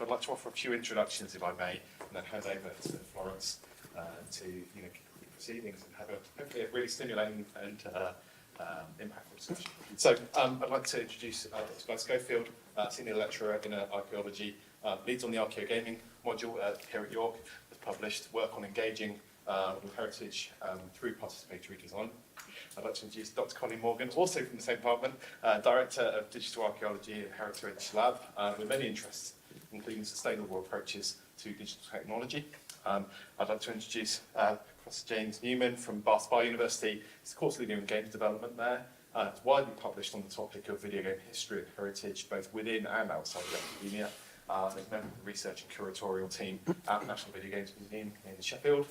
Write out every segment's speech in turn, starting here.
I'd like to offer a few introductions, if I may, and then hand over to Florence to complete proceedings and have hopefully a really stimulating and impactful discussion. So I'd like to introduce Dr. Schofield, Senior Lecturer in Archaeology, leads on the Archaeo Gaming module here at York, has published work on engaging with heritage through participatory design. I'd like to introduce Dr. Connie Morgan, also from the same department, Director of Digital Archaeology at Heritage Lab, with many interests, including sustainable approaches to digital technology. I'd like to introduce Professor James Newman from Bath Spa University. He's a course leader in games development there. It's widely published on the topic of video game history and heritage, both within and outside of academia. He's a member of the research and curatorial team at the National Video Games Museum in Sheffield.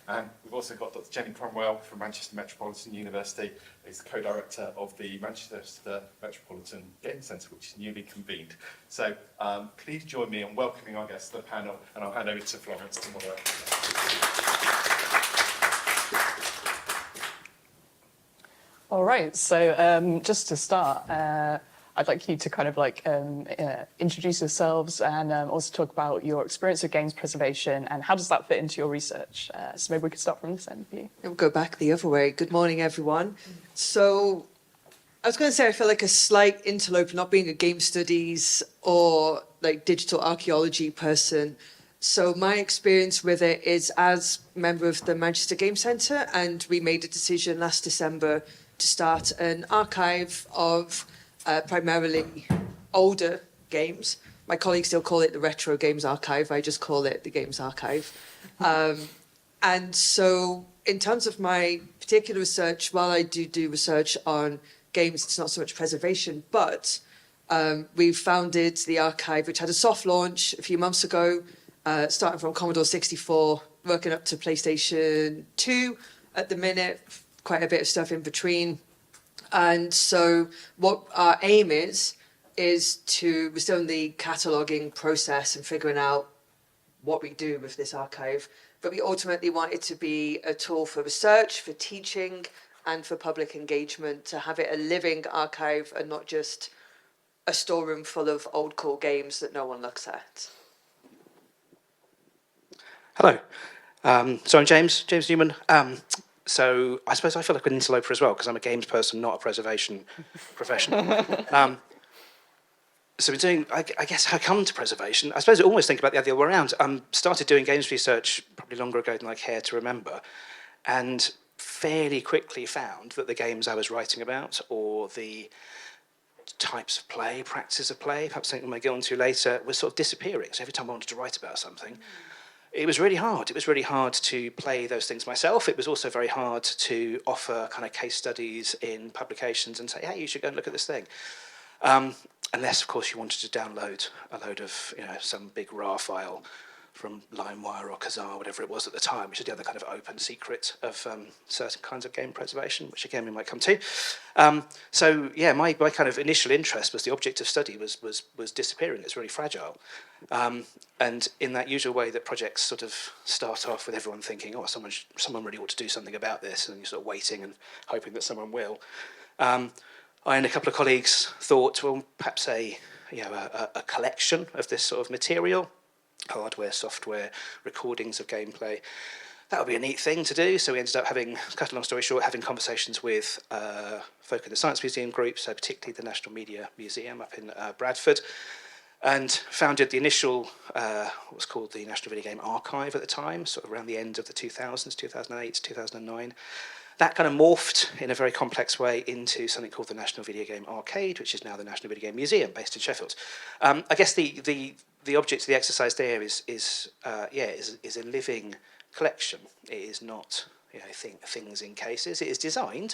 And we've also got Dr. Jenny Cromwell from Manchester Metropolitan University. He's the co-director of the Manchester Metropolitan Games Centre, which is newly convened. So please join me in welcoming our guests to the panel, and I'll hand over to Florence to moderate. All right, so just to start, I'd like you to kind of like introduce yourselves and also talk about your experience with games preservation and how does that fit into your research. So maybe we could start from this end of you. We'll go back the other way. Good morning, everyone. So I was going to say I feel like a slight interloper, not being a game studies or like digital archaeology person. So my experience with it is as a member of the Manchester Game Centre, and we made a decision last December to start an archive of primarily older games. My colleagues still call it the Retro Games Archive. I just call it the Games Archive. And so in terms of my particular research, while I do research on games, it's not so much preservation, but we founded the archive, which had a soft launch a few months ago, starting from Commodore 64, working up to PlayStation 2 at the minute, quite a bit of stuff in between. And so what our aim is we're still in the cataloguing process and figuring out what we do with this archive, but we ultimately want it to be a tool for research, for teaching, and for public engagement, to have it a living archive and not just a storeroom full of old cool games that no one looks at. Hello, so I'm James Newman. So I suppose I feel like an interloper as well, because I'm a games person, not a preservation professional. So we're doing, I guess, how come to preservation? I suppose I almost think about the other way around. Started doing games research probably longer ago than I care to remember, and fairly quickly found that the games I was writing about, or the types of play, practices of play, perhaps something we may go on to later, was sort of disappearing. So every time I wanted to write about something, it was really hard. It was really hard to play those things myself. It was also very hard to offer kind of case studies in publications and say, hey, you should go and look at this thing. Unless, of course, you wanted to download a load of, some big RAR file from LimeWire or Kazaa, whatever it was at the time, which is the other kind of open secret of certain kinds of game preservation, which again we might come to. So yeah, my kind of initial interest was the object of study was disappearing. It's really fragile, and in that usual way that projects sort of start off with everyone thinking, oh, someone really ought to do something about this, and you're sort of waiting and hoping that someone will. I and a couple of colleagues thought, well, perhaps a collection of this sort of material, hardware, software, recordings of gameplay. That would be a neat thing to do. So we ended up having, cut a long story short, having conversations with folk in the Science Museum group, so particularly the National Media Museum up in Bradford, and founded the initial, what was called the National Video Game Archive at the time, sort of around the end of the 2000s, 2008 to 2009. That kind of morphed in a very complex way into something called the National Video Game Arcade, which is now the National Video Game Museum, based in Sheffield. I guess the object of the exercise there is a living collection. It is not things in cases. It is designed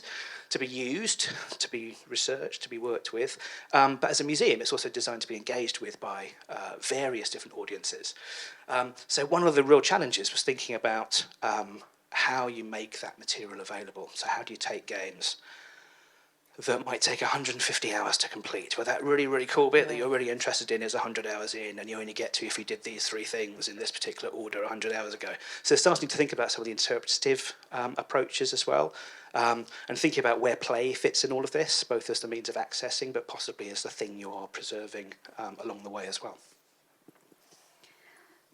to be used, to be researched, to be worked with. But as a museum, it's also designed to be engaged with by various different audiences. So one of the real challenges was thinking about how you make that material available. So how do you take games that might take 150 hours to complete, where that really, really cool bit that you're really interested in is 100 hours in, and you only get to if you did these three things in this particular order 100 hours ago. So starting to think about some of the interpretative approaches as well, and thinking about where play fits in all of this, both as the means of accessing, but possibly as the thing you are preserving along the way as well.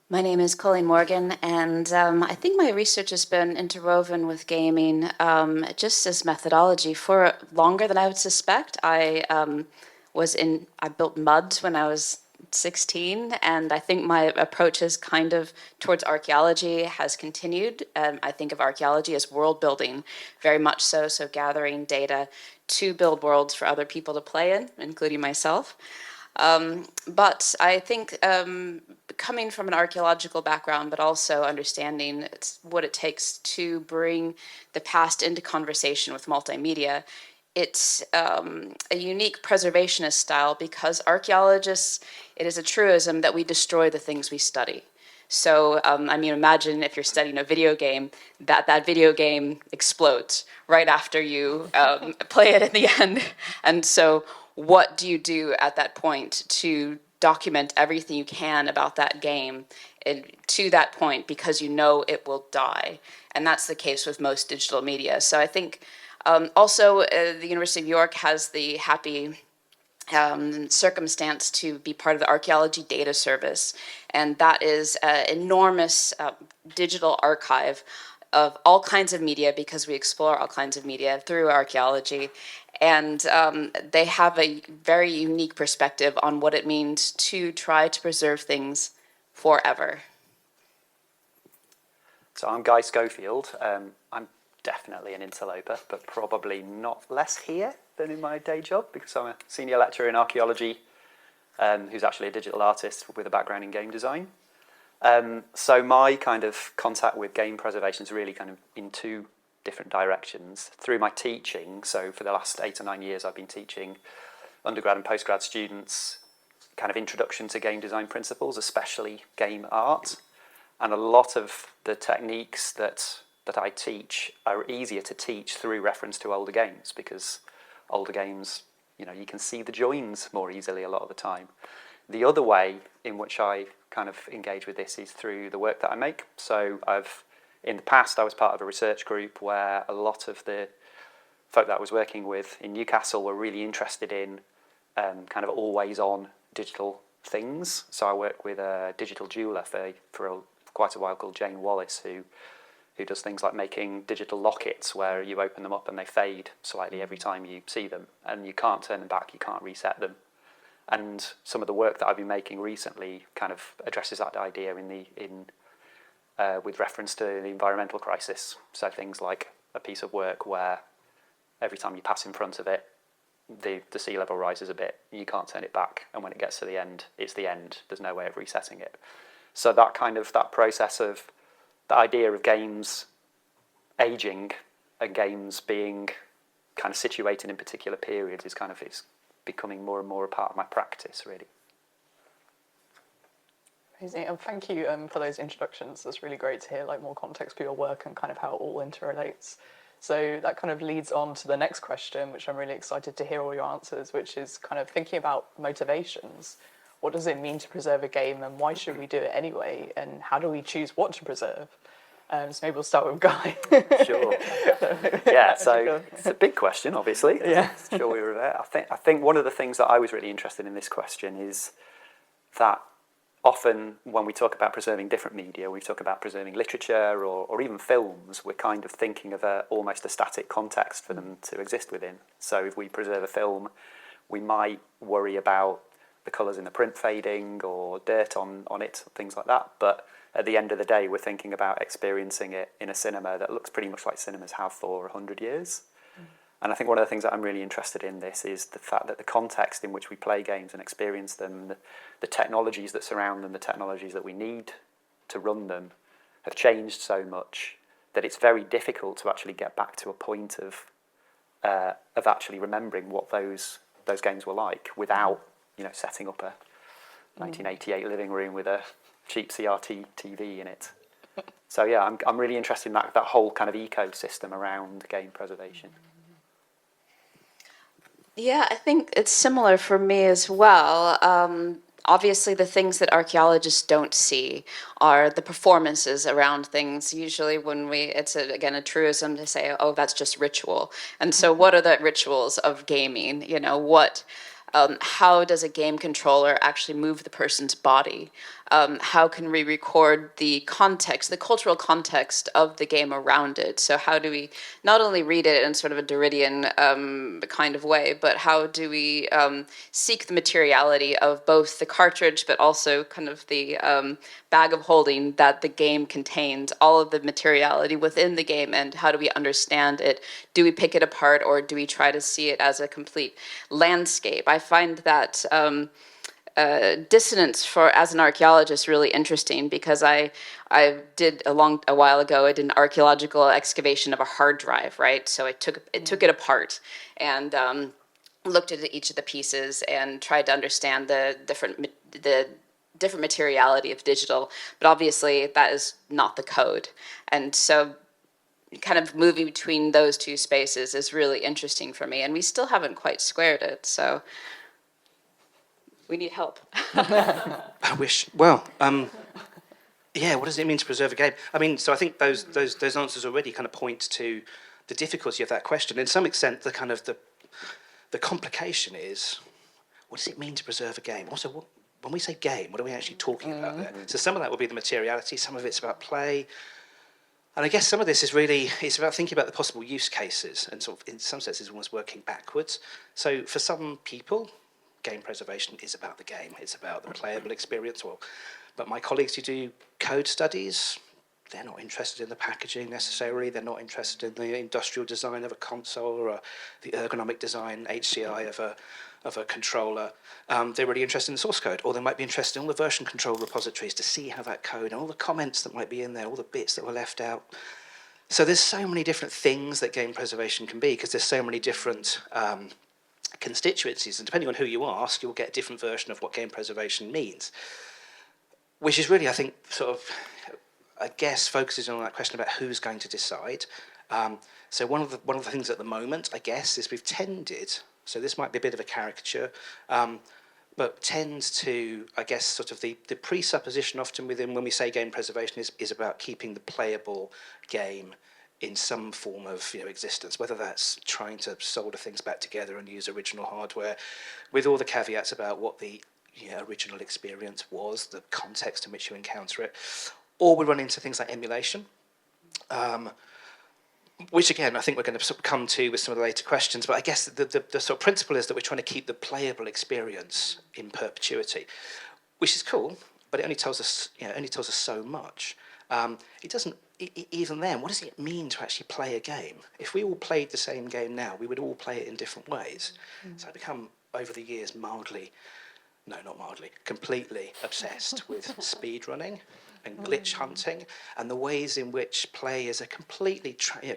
My name is Colleen Morgan, and I think my research has been interwoven with gaming just as methodology for longer than I would suspect. I built mud when I was 16, and I think my approach is kind of towards archaeology has continued. I think of archaeology as world building, very much so, so gathering data to build worlds for other people to play in, including myself. But I think coming from an archaeological background, but also understanding what it takes to bring the past into conversation with multimedia, it's a unique preservationist style because archaeologists, it is a truism that we destroy the things we study. So, I mean, imagine if you're studying a video game, that video game explodes right after you play it in the end. And so what do you do at that point to document everything you can about that game to that point because you know it will die? And that's the case with most digital media. So I think also the University of York has the happy circumstance to be part of the Archaeology Data Service, and that is an enormous digital archive of all kinds of media because we explore all kinds of media through archaeology. And they have a very unique perspective on what it means to try to preserve things forever. So I'm Guy Schofield. I'm definitely an interloper, but probably not less here than in my day job because I'm a senior lecturer in archaeology who's actually a digital artist with a background in game design. So my kind of contact with game preservation is really kind of in two different directions. Through my teaching, so for the last 8 or 9 years I've been teaching undergrad and postgrad students kind of introduction to game design principles, especially game art. And a lot of the techniques that I teach are easier to teach through reference to older games because older games, you know, you can see the joins more easily a lot of the time. The other way in which I kind of engage with this is through the work that I make. So in the past, I was part of a research group where a lot of the folk that I was working with in Newcastle were really interested in kind of always-on digital things. So I work with a digital jeweller for quite a while called Jane Wallace, who does things like making digital lockets where you open them up and they fade slightly every time you see them, and you can't turn them back, you can't reset them. And some of the work that I've been making recently kind of addresses that idea with reference to the environmental crisis. So things like a piece of work where every time you pass in front of it, the sea level rises a bit, you can't turn it back, and when it gets to the end, it's the end. There's no way of resetting it. So that process of the idea of games aging and games being kind of situated in particular periods is becoming more and more a part of my practice, really. Amazing, and thank you for those introductions. That's really great to hear like more context for your work and kind of how it all interrelates. So that kind of leads on to the next question, which I'm really excited to hear all your answers, which is kind of thinking about motivations. What does it mean to preserve a game, and why should we do it anyway? And how do we choose what to preserve? So maybe we'll start with Guy. Sure. Yeah, so it's a big question, obviously. Yeah. Sure, we were there. I think one of the things that I was really interested in this question is that often when we talk about preserving different media, we talk about preserving literature or even films, we're kind of thinking of almost a static context for them to exist within. So if we preserve a film, we might worry about the colours in the print fading or dirt on it, things like that. But at the end of the day, we're thinking about experiencing it in a cinema that looks pretty much like cinemas have for 100 years. And I think one of the things that I'm really interested in this is the fact that the context in which we play games and experience them, the technologies that surround them, the technologies that we need to run them have changed so much that it's very difficult to actually get back to a point of actually remembering what those games were like without, setting up a 1988 living room with a cheap CRT TV in it. So yeah, I'm really interested in that whole kind of ecosystem around game preservation. Yeah, I think it's similar for me as well. Obviously, the things that archaeologists don't see are the performances around things. Usually when it's again a truism to say, oh, that's just ritual. And so what are the rituals of gaming? How does a game controller actually move the person's body? how can we record the context, the cultural context of the game around it? So how do we not only read it in sort of a Derridian kind of way, but how do we seek the materiality of both the cartridge, but also kind of the bag of holding that the game contains, all of the materiality within the game, and how do we understand it? Do we pick it apart, or do we try to see it as a complete landscape? I find that dissonance as an archaeologist really interesting, because I did a while ago, I did an archaeological excavation of a hard drive, right? So I took it apart and looked at each of the pieces and tried to understand the different materiality of digital, but obviously that is not the code. And so kind of moving between those two spaces is really interesting for me, and we still haven't quite squared it, so we need help. I wish. Well, yeah. What does it mean to preserve a game? I mean, so I think those answers already kind of point to the difficulty of that question. In some extent, the kind of the complication is, what does it mean to preserve a game? Also, when we say game, what are we actually talking about there? So some of that will be the materiality. Some of it's about play. And I guess some of this is really, it's about thinking about the possible use cases and sort of, in some senses, almost working backwards. So for some people, game preservation is about the game. It's about the playable experience. But my colleagues who do code studies, they're not interested in the packaging necessarily. They're not interested in the industrial design of a console or the ergonomic design, HCI of a controller. They're really interested in the source code, or they might be interested in all the version control repositories to see how that code and all the comments that might be in there, all the bits that were left out. So there's so many different things that game preservation can be, because there's so many different constituencies, and depending on who you ask, you'll get a different version of what game preservation means, which is really, I think, sort of, I guess, focuses on that question about who's going to decide. So one of the things at the moment, I guess, is we've tended, so this might be a bit of a caricature, but tends to, I guess, sort of the presupposition often within when we say game preservation is about keeping the playable game in some form of existence, whether that's trying to solder things back together and use original hardware, with all the caveats about what the original experience was, the context in which you encounter it, or we run into things like emulation, which again I think we're going to sort of come to with some of the later questions. But I guess the sort of principle is that we're trying to keep the playable experience in perpetuity, which is cool, but it only tells us so much. It doesn't. Even then, what does it mean to actually play a game? If we all played the same game now, we would all play it in different ways. So I've become, over the years, completely obsessed with speed running and glitch hunting, and the ways in which play is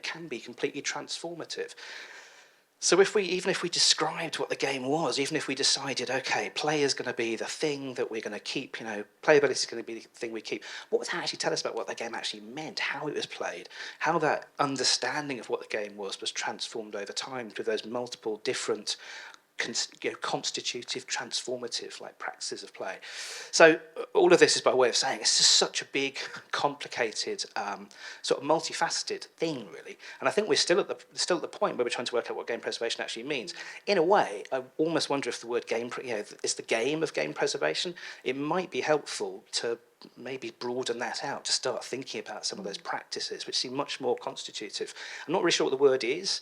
can be completely transformative. So even if we described what the game was, even if we decided, okay, play is going to be the thing that we're going to keep, playability is going to be the thing we keep, what would that actually tell us about what the game actually meant, how it was played, how that understanding of what the game was transformed over time through those multiple different constitutive, transformative practices of play. So all of this is by way of saying it's just such a big, complicated, sort of multifaceted thing, really. And I think we're still at the point where we're trying to work out what game preservation actually means. In a way, I almost wonder if the word game, is the game of game preservation. It might be helpful to maybe broaden that out, to start thinking about some of those practices which seem much more constitutive. I'm not really sure what the word is.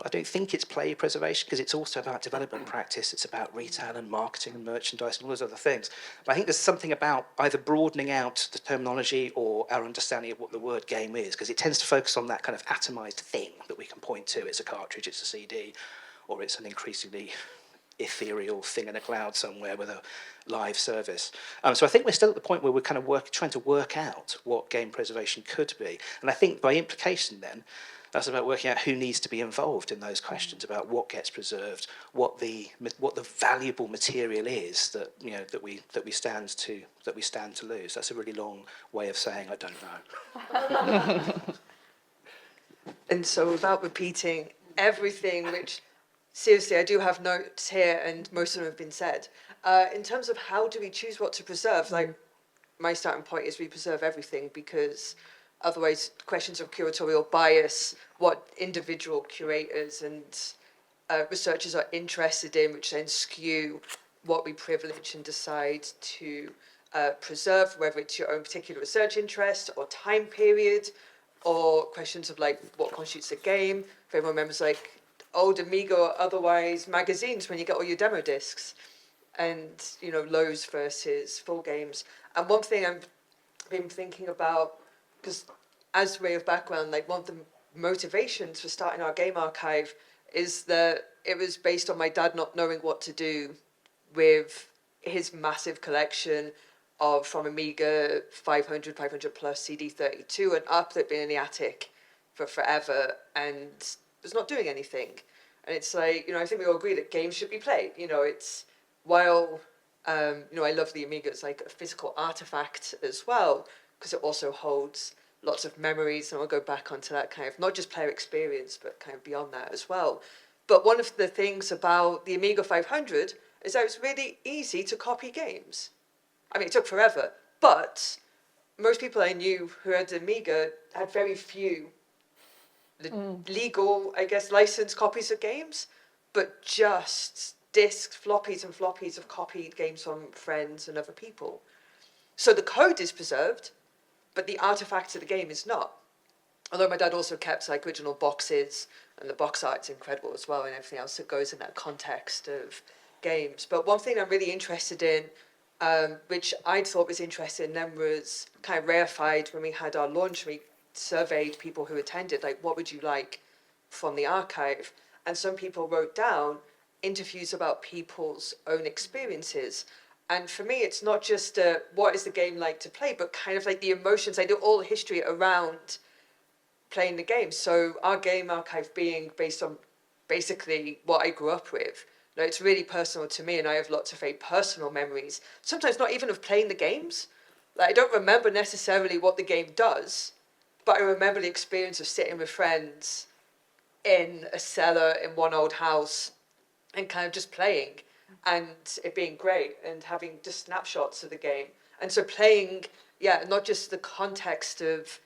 I don't think it's play preservation, because it's also about development practice, it's about retail and marketing and merchandise and all those other things. But I think there's something about either broadening out the terminology or our understanding of what the word game is, because it tends to focus on that kind of atomized thing that we can point to. It's a cartridge, it's a CD, or it's an increasingly ethereal thing in a cloud somewhere with a live service. So I think we're still at the point where we're kind of trying to work out what game preservation could be. And I think by implication then, that's about working out who needs to be involved in those questions about what gets preserved, what the valuable material is that we stand to lose. That's a really long way of saying I don't know. And so without repeating everything, which seriously I do have notes here and most of them have been said, in terms of how do we choose what to preserve, my starting point is we preserve everything, because otherwise questions of curatorial bias, what individual curators and researchers are interested in, which then skew what we privilege and decide to preserved, whether it's your own particular research interest or time period, or questions of like what constitutes a game. If everyone remembers like old Amiga or otherwise magazines when you get all your demo discs, and you know, lows versus full games. And one thing I've been thinking about, because as a way of background, like one of the motivations for starting our game archive is that it was based on my dad not knowing what to do with his massive collection of from Amiga 500, 500 plus CD32 and up, that had been in the attic for forever and was not doing anything. And it's like, you know, I think we all agree that games should be played. You know, it's, while, you know, I love the Amiga, it's like a physical artifact as well, because it also holds lots of memories, and I'll go back onto that kind of, not just player experience, but kind of beyond that as well. But one of the things about the Amiga 500 is that it's really easy to copy games. I mean, it took forever, but most people I knew who had Amiga had very few legal, I guess, licensed copies of games, but just discs, floppies and floppies of copied games from friends and other people. So the code is preserved, but the artifact of the game is not. Although my dad also kept like original boxes, and the box art's incredible as well, and everything else that goes in that context of games. But one thing I'm really interested in, which I thought was interesting, and then was kind of rarefied when we had our launch, we surveyed people who attended, like, what would you like from the archive? And some people wrote down interviews about people's own experiences. And for me, it's not just what is the game like to play, but kind of like the emotions. I do all the history around playing the game. So our game archive being based on basically what I grew up with. You know, it's really personal to me, and I have lots of very personal memories. Sometimes not even of playing the games. Like, I don't remember necessarily what the game does, but I remember the experience of sitting with friends in a cellar in one old house and kind of just playing, and it being great, and having just snapshots of the game. And so playing, yeah, not just the context of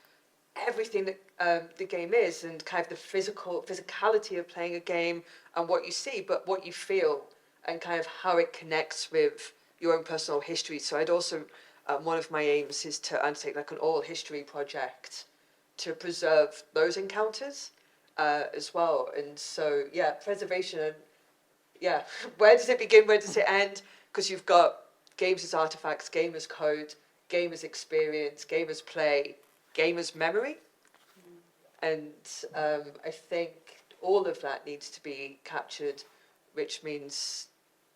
everything that the game is, and kind of the physicality of playing a game and what you see, but what you feel and kind of how it connects with your own personal history. So I'd also, one of my aims is to undertake like an oral history project to preserve those encounters as well. And so, yeah, preservation, and yeah, where does it begin, where does it end? Because you've got games as artifacts, game as code, game as experience, game as play, game as memory. And I think all of that needs to be captured, which means,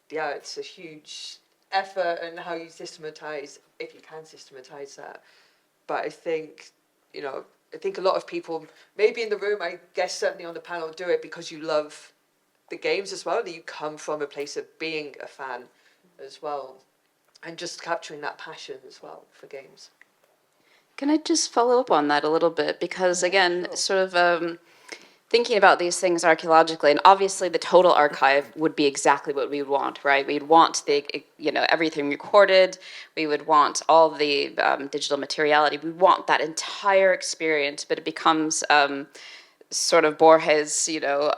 yeah, it's a huge effort and how you systematize, if you can systematize that. But I think, you know, I think a lot of people, maybe in the room, I guess certainly on the panel, do it because you love the games as well, that you come from a place of being a fan as well, and just capturing that passion as well for games. Can I just follow up on that a little bit? Because again, Sure. sort of thinking about these things archaeologically, and obviously the total archive would be exactly what we would want, right? We'd want the, you know, everything recorded. We would want all the digital materiality. We want that entire experience, but it becomes sort of Borges, you know,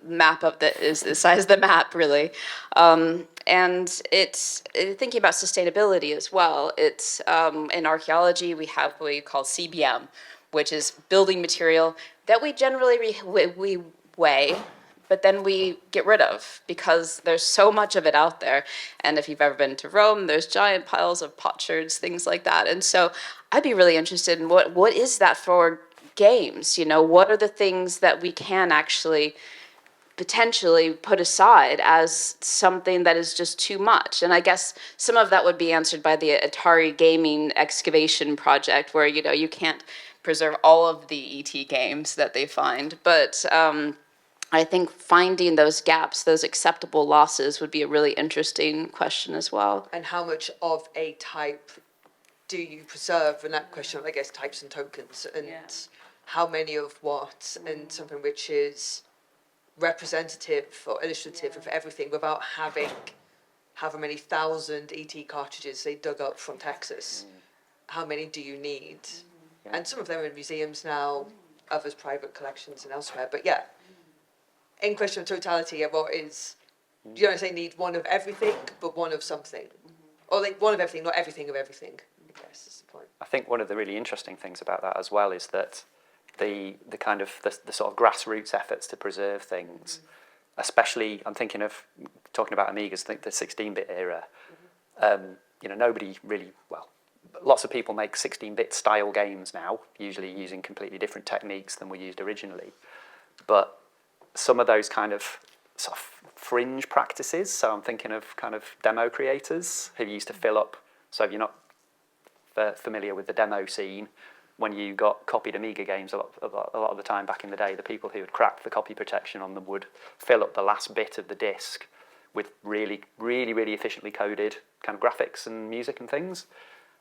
map of the is the size of the map, really. And it's thinking about sustainability as well. It's in archaeology we have what we call CBM, which is building material that we generally we weigh, but then we get rid of because there's so much of it out there. And if you've ever been to Rome, there's giant piles of potsherds, things like that. And so I'd be really interested in what is that for games? You know, what are the things that we can actually potentially put aside as something that is just too much? And I guess some of that would be answered by the Atari Gaming Excavation Project, where, you know, you can't preserve all of the ET games that they find, but I think finding those gaps, those acceptable losses, would be a really interesting question as well. And how much of a type do you preserve? And that question, I guess, types and tokens, and how many of what, and something which is representative or illustrative of everything, without having however many thousand ET cartridges they dug up from Texas. How many do you need? And some of them are in museums now, others private collections and elsewhere. But yeah, in question of totality, what is, you don't say need one of everything, but one of something, or like one of everything, not everything of everything. I guess is the point. I think one of the really interesting things about that as well is that the kind of the sort of grassroots efforts to preserve things, especially I'm thinking of talking about Amigas, the 16-bit era. You know, nobody really, well, lots of people make 16-bit style games now, usually using completely different techniques than were used originally. But some of those kind of sort of fringe practices, so I'm thinking of kind of demo creators who used to fill up, so if you're not familiar with the demo scene, when you got copied Amiga games a lot of the time back in the day, the people who had cracked the copy protection on them would fill up the last bit of the disc with really, really, really efficiently coded kind of graphics and music and things.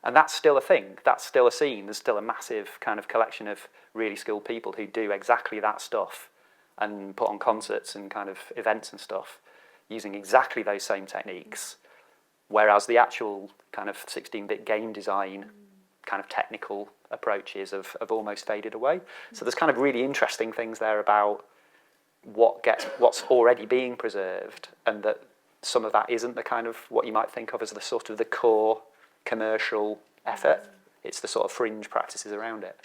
And that's still a thing. That's still a scene. There's still a massive kind of collection of really skilled people who do exactly that stuff and put on concerts and kind of events and stuff using exactly those same techniques. Whereas the actual kind of 16-bit game design kind of technical approaches have almost faded away. So there's kind of really interesting things there about what's already being preserved, and that some of that isn't the kind of what you might think of as the sort of the core commercial effort. It's the sort of fringe practices around it.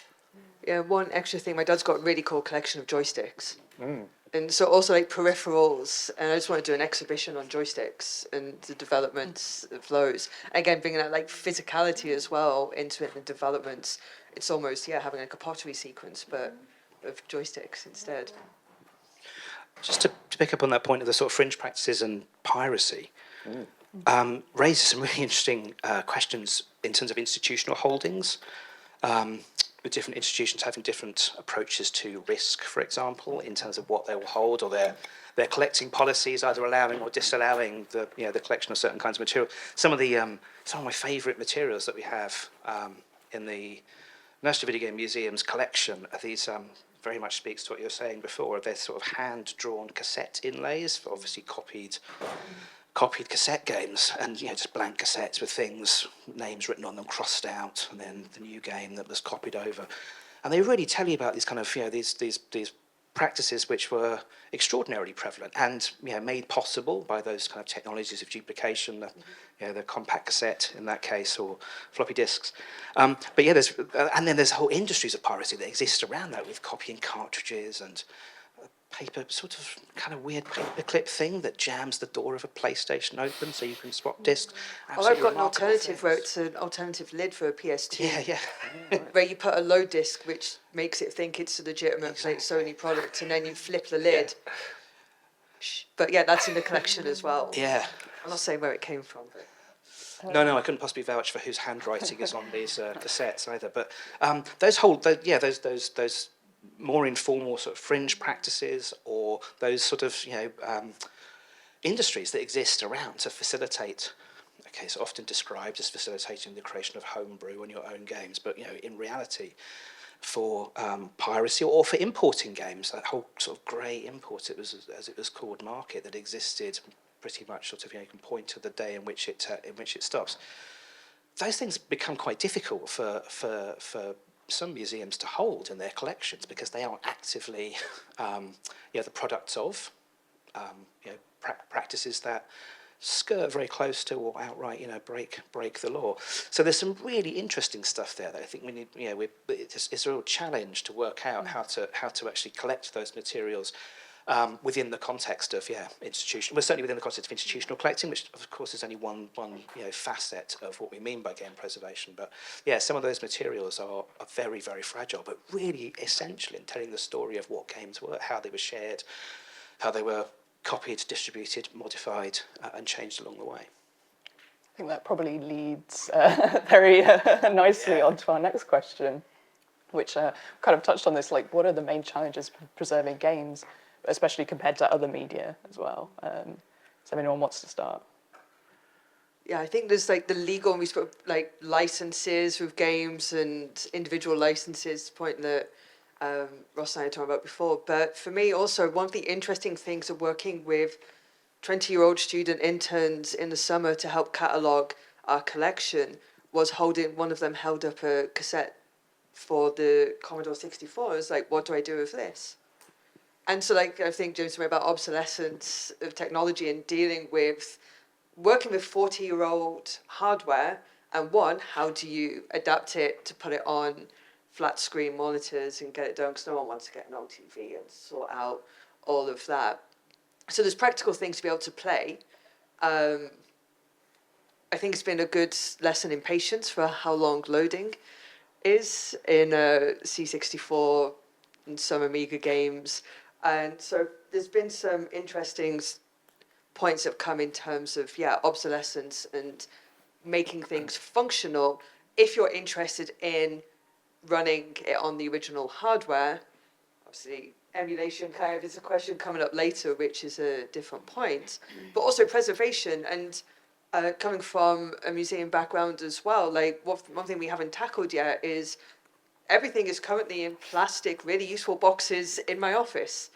Yeah, one extra thing, my dad's got a really cool collection of joysticks. And so also like peripherals, and I just want to do an exhibition on joysticks and the developments of those. Again, bringing that like physicality as well into it, the developments. It's almost, having like a pottery sequence, but of joysticks instead. Just to pick up on that point of the sort of fringe practices and piracy, raises some really interesting questions in terms of institutional holdings, with different institutions having different approaches to risk, for example, in terms of what they will hold, or their collecting policies, either allowing or disallowing the collection of certain kinds of material. Some of my favourite materials that we have in the National Video Game Museum's collection are these. Very much speaks to what you were saying before. They're sort of hand-drawn cassette inlays, for obviously copied cassette games, and just blank cassettes with names written on them, crossed out, and then the new game that was copied over. And they really tell you about these kind of these practices which were extraordinarily prevalent and made possible by those kind of technologies of duplication, the compact cassette in that case, or floppy disks. But there's whole industries of piracy that exist around that, with copying cartridges and paper, sort of kind of weird paperclip thing that jams the door of a PlayStation open so you can swap discs. Oh, I've got an alternative where it's an alternative lid for a PS2. Yeah. Where you put a load disc, which makes it think it's a legitimate Sony product, and then you flip the lid. Yeah. But that's in the collection as well. Yeah. I'm not saying where it came from, but. No, I couldn't possibly vouch for whose handwriting is on these cassettes either. But those more informal sort of fringe practices, or those sort of industries that exist around to facilitate. Okay, so often described as facilitating the creation of homebrew on your own games, but in reality, for piracy or for importing games, that whole sort of grey import, as it was called, market that existed. Pretty much sort of you can point to the day in which it stops. Those things become quite difficult for some museums to hold in their collections, because they are actively the products of practices that skirt very close to or outright break the law. So there's some really interesting stuff there that I think we need. It's a real challenge to work out how to actually collect those materials. Within the context of institutional, well, certainly within the context of institutional collecting, which of course is only one facet of what we mean by game preservation. But some of those materials are very, very fragile, but really essential in telling the story of what games were, how they were shared, how they were copied, distributed, modified, and changed along the way. I think that probably leads very nicely onto our next question, which kind of touched on this, like, what are the main challenges for preserving games, especially compared to other media as well? So if anyone wants to start. Yeah, I think there's like the legal, and we spoke like licenses with games and individual licenses, point that Ross and I were talking about before. But for me also, one of the interesting things of working with 20-year-old student interns in the summer to help catalogue our collection was one of them held up a cassette for the Commodore 64. I was like, what do I do with this? And so, like, I think James talking about obsolescence of technology and dealing with working with 40-year-old hardware, and one, how do you adapt it to put it on flat screen monitors and get it done, because no one wants to get an old TV and sort out all of that. So there's practical things to be able to play. I think it's been a good lesson in patience for how long loading is in C64 and some Amiga games. And so there's been some interesting points that have come in terms of, obsolescence and making things functional. If you're interested in running it on the original hardware, obviously emulation kind of is a question coming up later, which is a different point, but also preservation. And coming from a museum background as well, like one thing we haven't tackled yet is everything is currently in plastic, really useful boxes in my office.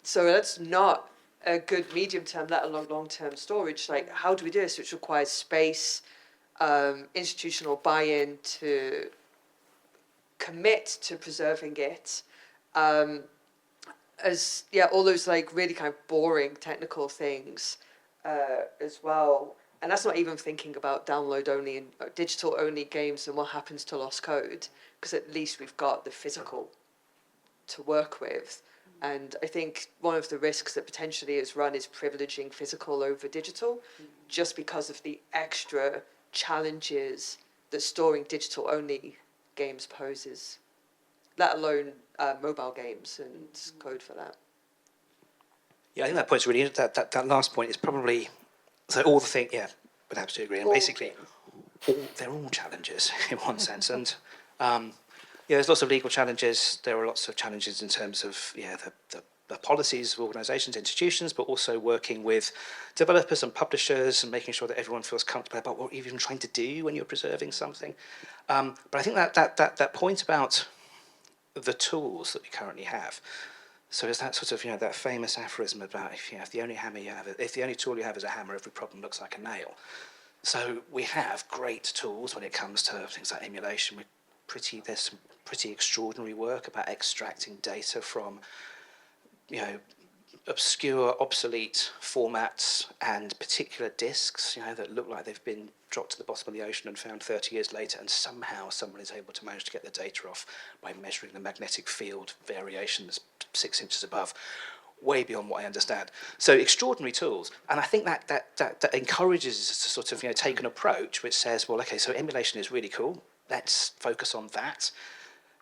So that's not a good medium term, let alone long term storage. Like, how do we do this? Which requires space, institutional buy-in to commit to preserving it. All those like really kind of boring technical things as well. And that's not even thinking about download only and digital only games and what happens to lost code, because at least we've got the physical to work with. And I think one of the risks that potentially is run is privileging physical over digital, just because of the extra challenges that storing digital only games poses, let alone mobile games and code for that. Yeah, I think that point's really, that last point is probably, so all the things, yeah, would absolutely agree. And basically, they're all challenges in one sense. And there's lots of legal challenges. There are lots of challenges in terms of the policies of organisations, institutions, but also working with developers and publishers and making sure that everyone feels comfortable about what you're even trying to do when you're preserving something. But I think that point about the tools that we currently have. So is that sort of that famous aphorism about if the only tool you have is a hammer, every problem looks like a nail. So we have great tools when it comes to things like emulation. There's some pretty extraordinary work about extracting data from obscure, obsolete formats and particular disks, that look like they've been dropped to the bottom of the ocean and found 30 years later, and somehow someone is able to manage to get the data off by measuring the magnetic field variations 6 inches above, way beyond what I understand. So extraordinary tools, and I think that encourages us to sort of take an approach which says, well, okay, so emulation is really cool. Let's focus on that.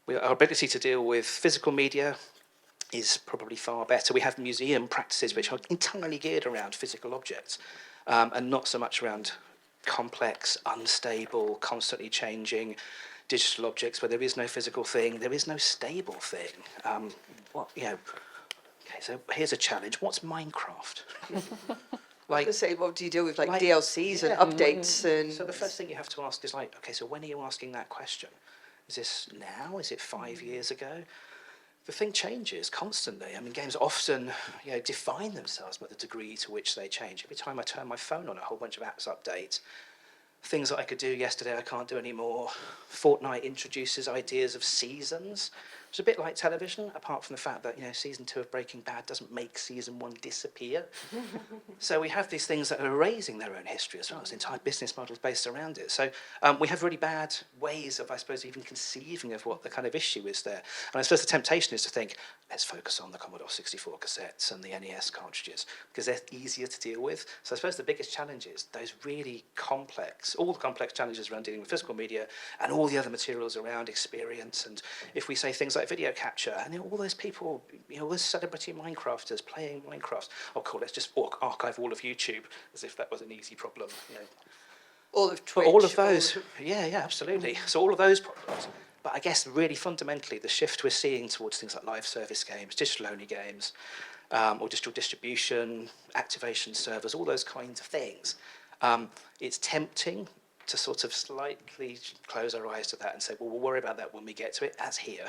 Our ability to deal with physical media is probably far better. We have museum practices which are entirely geared around physical objects and not so much around complex, unstable, constantly changing digital objects where there is no physical thing, there is no stable thing. Okay, so here's a challenge. What's Minecraft? I was going to say, what do you do with like DLCs and updates? And so the first thing you have to ask is okay, so when are you asking that question? Is this now? Is it 5 years ago? The thing changes constantly. I mean, games often define themselves by the degree to which they change. Every time I turn my phone on, a whole bunch of apps update. Things that I could do yesterday I can't do anymore. Fortnite introduces ideas of seasons. It's a bit like television, apart from the fact that season 2 of Breaking Bad doesn't make season 1 disappear. So we have these things that are erasing their own history as well. There's entire business models based around it. So we have really bad ways of, I suppose, even conceiving of what the kind of issue is there. And I suppose the temptation is to think, let's focus on the Commodore 64 cassettes and the NES cartridges, because they're easier to deal with. So I suppose the biggest challenge is those really complex, all the complex challenges around dealing with physical media and all the other materials around experience. And if we say things like video capture, and all those people, all those celebrity Minecrafters playing Minecraft, oh cool, let's just archive all of YouTube, as if that was an easy problem. all of Twitch. But all of those, yeah, absolutely. So all of those problems. But I guess really fundamentally, the shift we're seeing towards things like live service games, digital-only games, or digital distribution, activation servers, all those kinds of things, it's tempting to sort of slightly close our eyes to that and say, well, we'll worry about that when we get to it. That's here.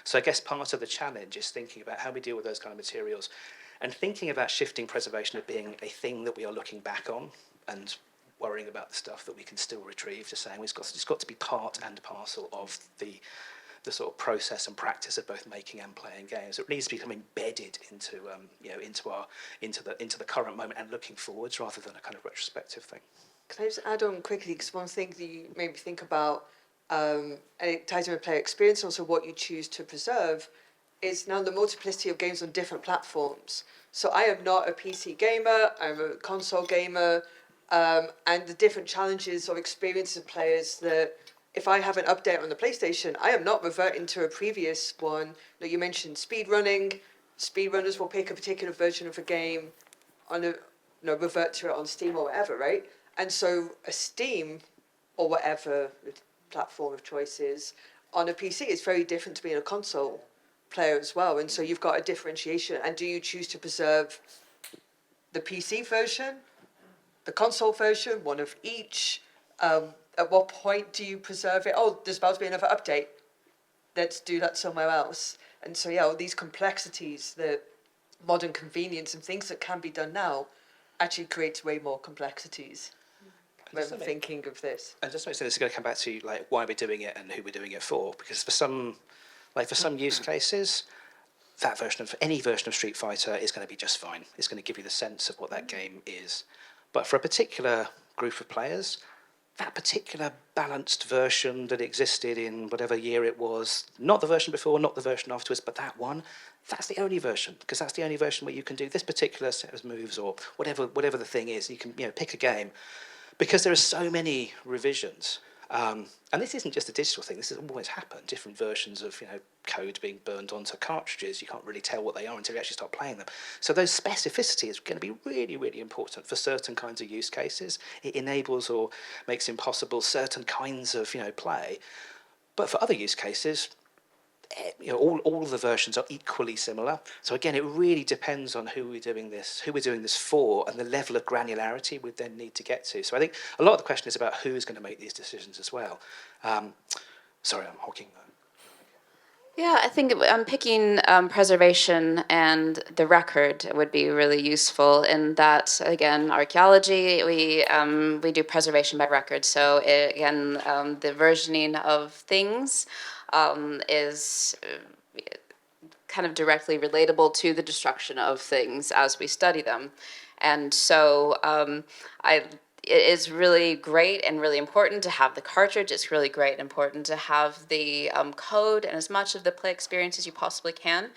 So I guess part of the challenge is thinking about how we deal with those kind of materials and thinking about shifting preservation of being a thing that we are looking back on and worrying about the stuff that we can still retrieve, to saying it's got to be part and parcel of the the sort of process and practice of both making and playing games. It needs to become embedded into into the current moment and looking forwards rather than a kind of retrospective thing. Can I just add on quickly, because one thing that you made me think about, and it ties in with player experience, and also what you choose to preserve, is now the multiplicity of games on different platforms. So I am not a PC gamer, I'm a console gamer, and the different challenges or experiences of players that if I have an update on the PlayStation, I am not reverting to a previous one. Like you mentioned speedrunning, speedrunners will pick a particular version of a game on a, revert to it on Steam or whatever, right? And so a Steam or whatever the platform of choice is on a PC is very different to being a console player as well. And so you've got a differentiation. And do you choose to preserve the PC version, the console version, one of each? At what point do you preserve it? Oh, there's about to be another update. Let's do that somewhere else. And so, yeah, all these complexities, the modern convenience and things that can be done now actually creates way more complexities when thinking of this. And just to make sure this is going to come back to like why we're doing it and who we're doing it for, because for some use cases, that version of any version of Street Fighter is going to be just fine. It's going to give you the sense of what that game is. But for a particular group of players, that particular balanced version that existed in whatever year it was, not the version before, not the version afterwards, but that one, that's the only version, because that's the only version where you can do this particular set of moves or whatever the thing is. You can pick a game, because there are so many revisions. And this isn't just a digital thing. This has always happened. Different versions of code being burned onto cartridges. You can't really tell what they are until you actually start playing them. So those specificity is going to be really, really important for certain kinds of use cases. It enables or makes impossible certain kinds of play. But for other use cases, all of the versions are equally similar. So again, it really depends on who we're doing this for, and the level of granularity we then need to get to. So I think a lot of the question is about who's going to make these decisions as well. Sorry, I'm hawking that. Yeah, I think I'm picking preservation and the record would be really useful in that, again, archaeology, we do preservation by record. So again, the versioning of things is kind of directly relatable to the destruction of things as we study them. And so it is really great and really important to have the cartridge. It's really great and important to have the code and as much of the play experience as you possibly can.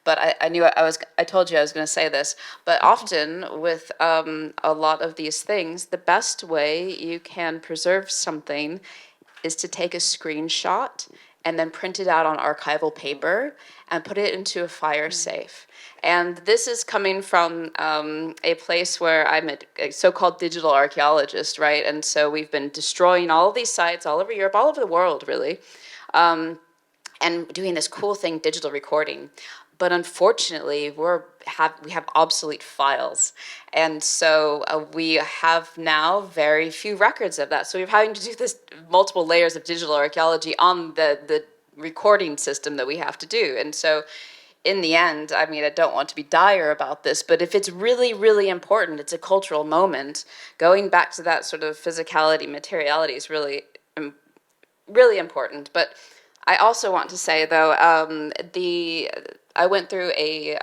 But I told you I was going to say this, but often with a lot of these things, the best way you can preserve something is to take a screenshot and then print it out on archival paper and put it into a fire safe. And this is coming from a place where I'm a so-called digital archaeologist, right? And so we've been destroying all of these sites all over Europe, all over the world, really, and doing this cool thing, digital recording. But unfortunately, we have obsolete files. And so we have now very few records of that. So we're having to do this multiple layers of digital archaeology on the recording system that we have to do. And so in the end, I mean, I don't want to be dire about this, but if it's really, really important, it's a cultural moment, going back to that sort of physicality, materiality is really, really important. But I also want to say, though, I went through a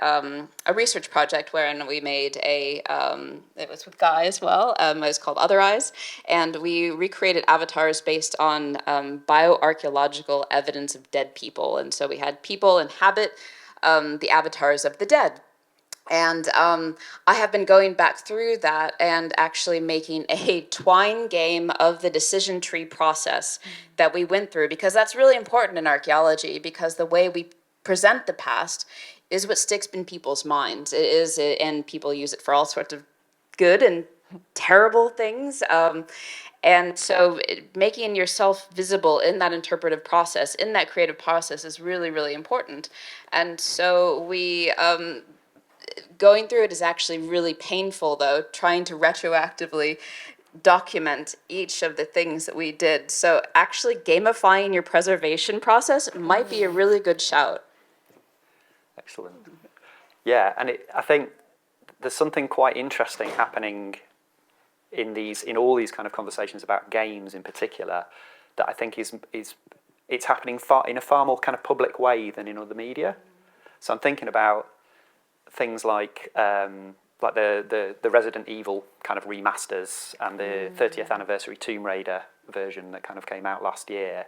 research project wherein we made it was with Guy as well, it was called Other Eyes, and we recreated avatars based on bioarchaeological evidence of dead people. And so we had people inhabit the avatars of the dead. And I have been going back through that and actually making a twine game of the decision tree process that we went through, because that's really important in archaeology, because the way we present the past is what sticks in people's minds. It is, and people use it for all sorts of good and terrible things. And so making yourself visible in that interpretive process, in that creative process, is really, really important. And so going through it is actually really painful, though, trying to retroactively document each of the things that we did. So actually gamifying your preservation process might be a really good shout. Excellent. Yeah, and I think there's something quite interesting happening in all these kind of conversations about games in particular that I think is it's happening in a far more kind of public way than in other media. So I'm thinking about things like the Resident Evil kind of remasters and the 30th anniversary Tomb Raider version that kind of came out last year,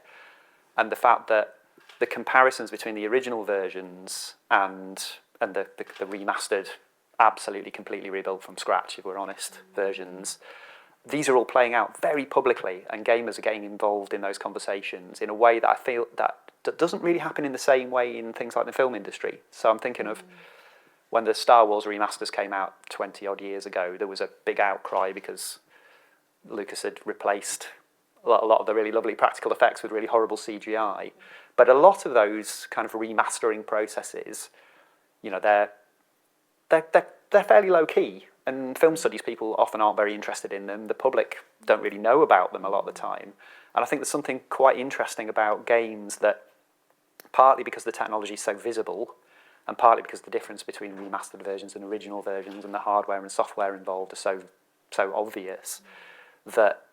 and the fact that the comparisons between the original versions and the remastered, absolutely completely rebuilt from scratch, if we're honest, versions, these are all playing out very publicly, and gamers are getting involved in those conversations in a way that I feel that doesn't really happen in the same way in things like the film industry. So I'm thinking of when the Star Wars remasters came out 20 odd years ago, there was a big outcry because Lucas had replaced a lot of the really lovely practical effects with really horrible CGI. But a lot of those kind of remastering processes, you know, they're fairly low key, and film studies people often aren't very interested in them. The public don't really know about them a lot of the time. And I think there's something quite interesting about games that, partly because the technology is so visible, and partly because the difference between remastered versions and original versions and the hardware and software involved are so obvious, that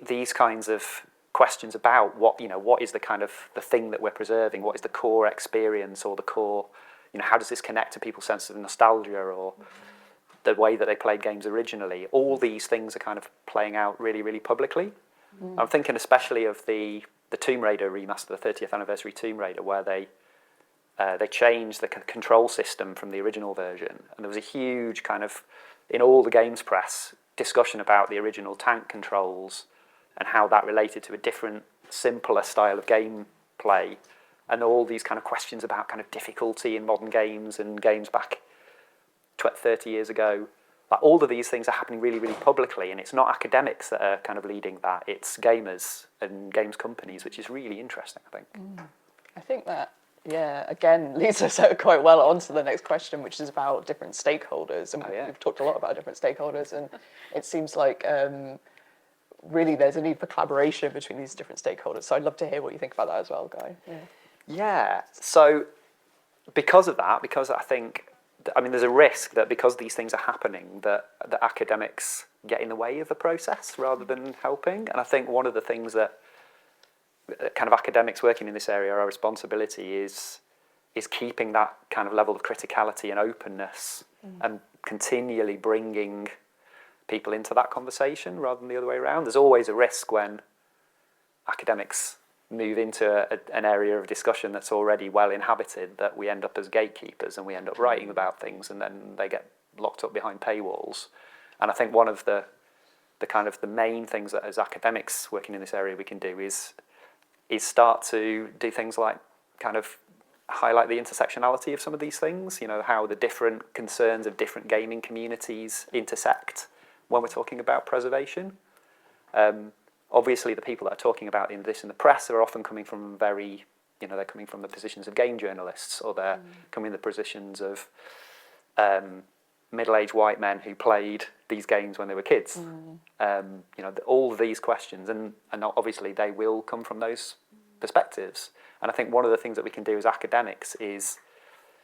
these kinds of questions about what is the kind of the thing that we're preserving, what is the core experience or the core, how does this connect to people's sense of nostalgia or the way that they played games originally, all these things are kind of playing out really, really publicly. I'm thinking especially of the Tomb Raider remaster, the 30th anniversary Tomb Raider, where they changed the control system from the original version, and there was a huge kind of, in all the games press, discussion about the original tank controls and how that related to a different, simpler style of gameplay, and all these kind of questions about kind of difficulty in modern games and games back 30 years ago. Like, all of these things are happening really, really publicly, and it's not academics that are kind of leading that, it's gamers and games companies, which is really interesting, I think. I think that, again, leads us quite well on to the next question, which is about different stakeholders. And we've talked a lot about different stakeholders, and it seems like really there's a need for collaboration between these different stakeholders. So I'd love to hear what you think about that as well, Guy. Yeah, so because of that, because I think, there's a risk that because these things are happening, that academics get in the way of the process rather than helping. And I think one of the things that kind of academics working in this area, our responsibility is keeping that kind of level of criticality and openness and continually bringing people into that conversation rather than the other way around. There's always a risk when academics move into an area of discussion that's already well inhabited, that we end up as gatekeepers and we end up writing about things and then they get locked up behind paywalls. And I think one of the kind of the main things that as academics working in this area we can do is start to do things like kind of highlight the intersectionality of some of these things, how the different concerns of different gaming communities intersect when we're talking about preservation. Obviously, the people that are talking about this in the press are often coming from they're coming from the positions of game journalists, or they're coming in the positions of middle-aged white men who played these games when they were kids. All of these questions, and obviously they will come from those perspectives. And I think one of the things that we can do as academics is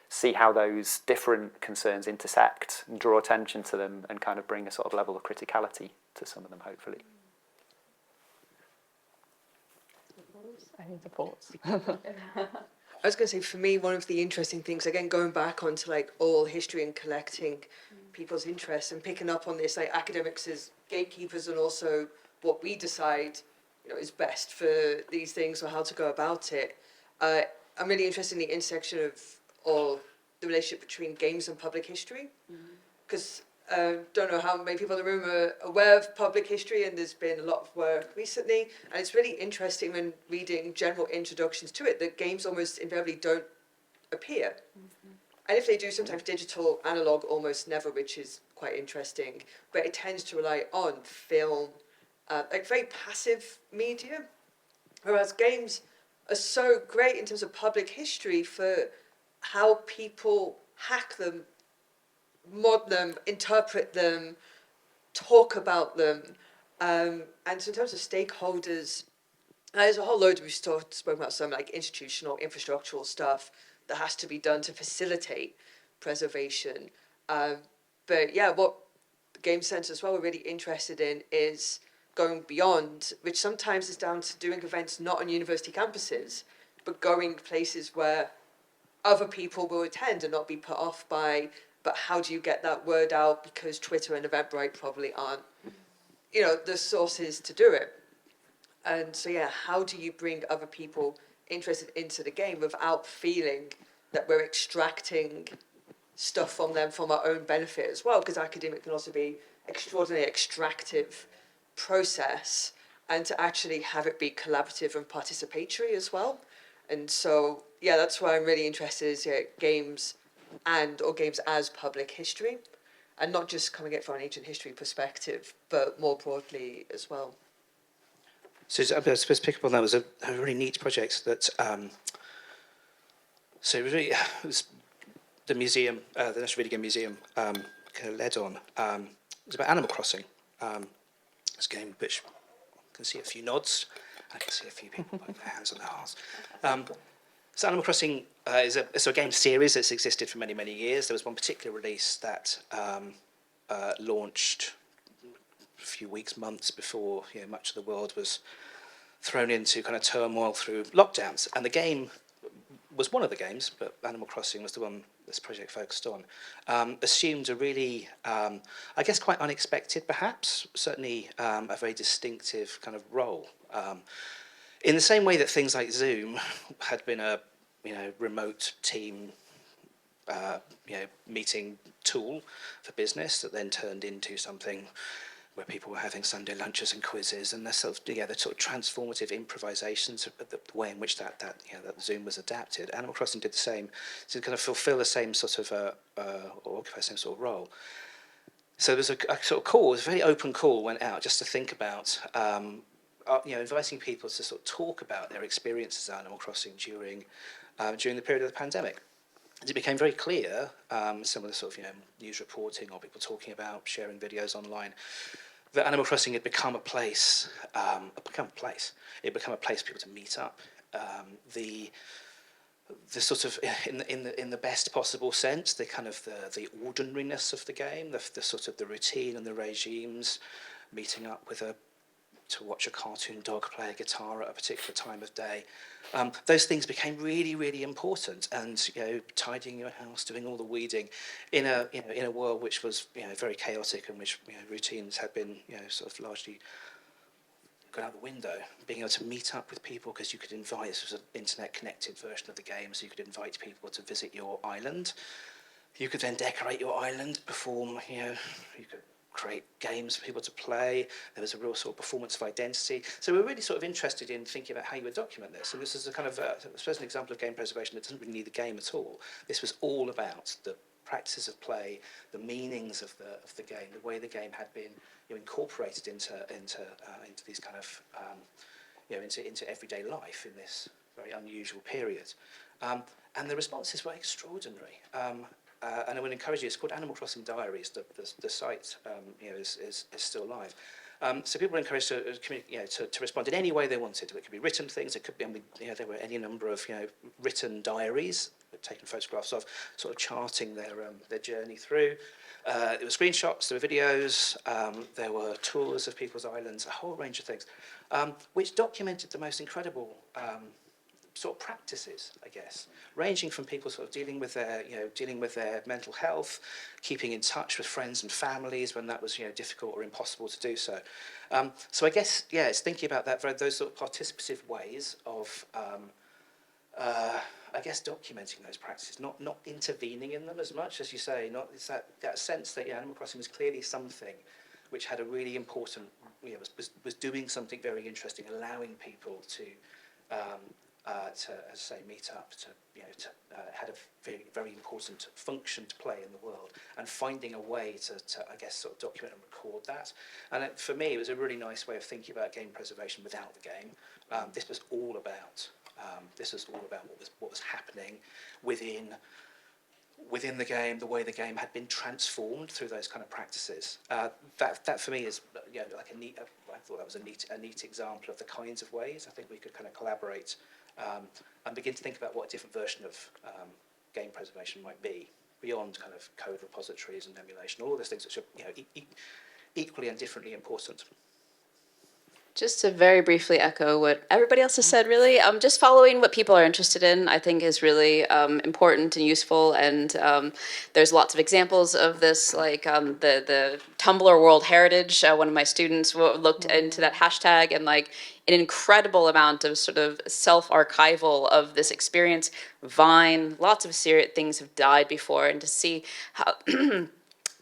see how those different concerns intersect and draw attention to them and kind of bring a sort of level of criticality to some of them, hopefully. Any thoughts? I was going to say, for me, one of the interesting things, again, going back onto like oral history and collecting people's interests and picking up on this, like academics as gatekeepers, and also what we decide, is best for these things or how to go about it. I'm really interested in the intersection of the relationship between games and public history, because don't know how many people in the room are aware of public history, and there's been a lot of work recently, and it's really interesting when reading general introductions to it that games almost invariably don't appear. And if they do, sometimes digital, analog, almost never, which is quite interesting. But it tends to rely on film, like very passive media, whereas games are so great in terms of public history for how people hack them, mod them, interpret them, talk about them. And so in terms of stakeholders, there's a whole load, we've spoken about some like institutional, infrastructural stuff that has to be done to facilitate preservation. But yeah, what the Game Centre as well we're really interested in is going beyond, which sometimes is down to doing events not on university campuses, but going places where other people will attend and not be put off by, but how do you get that word out, because Twitter and Eventbrite probably aren't, the sources to do it. And so, yeah, how do you bring other people interested into the game without feeling that we're extracting stuff from them from our own benefit as well? Because academic can also be extraordinarily extractive process, and to actually have it be collaborative and participatory as well. And so, yeah, that's why I'm really interested in games or games as public history, and not just coming at it from an ancient history perspective, but more broadly as well. So I suppose pick up on that was a really neat project that. So it was the museum, the National Video Game Museum, kind of led on. It was about Animal Crossing. It's a game which I can see a few nods. I can see a few people putting their hands on their hearts. So Animal Crossing is a game series that's existed for many, many years. There was one particular release that launched a few weeks, months before much of the world was thrown into kind of turmoil through lockdowns. And the game was one of the games, but Animal Crossing was the one this project focused on, assumed a really, I guess quite unexpected perhaps, certainly a very distinctive kind of role. In the same way that things like Zoom had been a remote team meeting tool for business that then turned into something where people were having Sunday lunches and quizzes, and the sort of transformative improvisations of the way in which that Zoom was adapted. Animal Crossing did the same to kind of fulfil the same sort of or occupy the same sort of role. So there was a sort of call, it was a very open call went out just to think about inviting people to sort of talk about their experiences of Animal Crossing during the period of the pandemic. It became very clear, some of the sort of news reporting or people talking about sharing videos online, that Animal Crossing had become a place. It became a place for people to meet up. The sort of in the best possible sense, the kind of the ordinariness of the game, the sort of the routine and the regimes, meeting up to watch a cartoon dog play a guitar at a particular time of day. Those things became really, really important, and tidying your house, doing all the weeding, in a world which was very chaotic and which routines had been sort of largely gone out the window. Being able to meet up with people because you could invite, this was an internet connected version of the game, so you could invite people to visit your island. You could then decorate your island, perform, you could create games for people to play. There was a real sort of performance of identity. So we're really sort of interested in thinking about how you would document this. And this is a kind of, I suppose, an example of game preservation that doesn't really need the game at all. This was all about the practices of play, the meanings of the game, the way the game had been incorporated into these kind of into everyday life in this very unusual period. And the responses were extraordinary. And I would encourage you, it's called Animal Crossing Diaries, the site is still live. So people were encouraged to respond in any way they wanted. It could be written things, it could be, there were any number of written diaries, taken photographs of, sort of charting their journey through. There were screenshots, there were videos, there were tours of people's islands, a whole range of things, which documented the most incredible sort of practices, I guess, ranging from people sort of dealing with their mental health, keeping in touch with friends and families when that was difficult or impossible to do so. So I guess it's thinking about those sort of participative ways of I guess documenting those practices, not intervening in them as much as you say. It's that sense that Animal Crossing was clearly something which had a really important, was doing something very interesting, allowing people to as I say, meet up, had a very, very important function to play in the world, and finding a way to I guess, sort of document and record that. And for me, it was a really nice way of thinking about game preservation without the game. This was all about what was happening within the game, the way the game had been transformed through those kind of practices. That for me is like a neat. I thought that was a neat example of the kinds of ways I think we could kind of collaborate and begin to think about what a different version of game preservation might be beyond kind of code repositories and emulation, all of those things which are equally and differently important. Just to very briefly echo what everybody else has said, really, just following what people are interested in, I think is really important and useful. And there's lots of examples of this, like the Tumblr World Heritage. One of my students looked into that hashtag, and like an incredible amount of sort of self-archival of this experience. Vine, lots of serious things have died before, and to see how